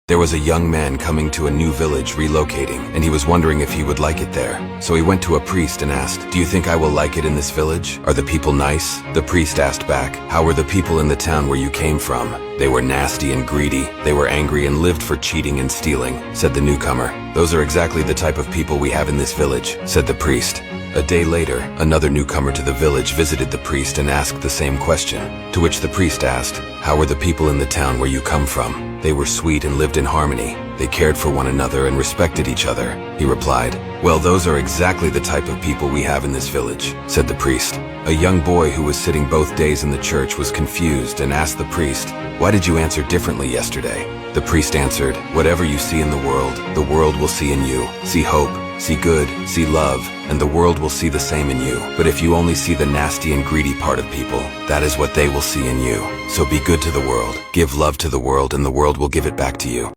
There was a young man coming to a new village relocating, and he was wondering if he would like it there. So he went to a priest and asked, "Do you think I will like it in this village? Are the people nice?" The priest asked back, "How were the people in the town where you came from?" "They were nasty and greedy. They were angry and lived for cheating and stealing," said the newcomer. "Those are exactly the type of people we have in this village," said the priest. A day later, another newcomer to the village visited the priest and asked the same question, to which the priest asked, "How were the people in the town where you come from?" "They were sweet and lived in harmony. They cared for one another and respected each other," he replied. "Well, those are exactly the type of people we have in this village," said the priest. A young boy who was sitting both days in the church was confused and asked the priest, "Why did you answer differently yesterday?" The priest answered, "Whatever you see in the world will see in you. See hope, see good, see love, and the world will see the same in you. But if you only see the nasty and greedy part of people, that is what they will see in you. So be good to the world, give love to the world, and the world will give it back to you."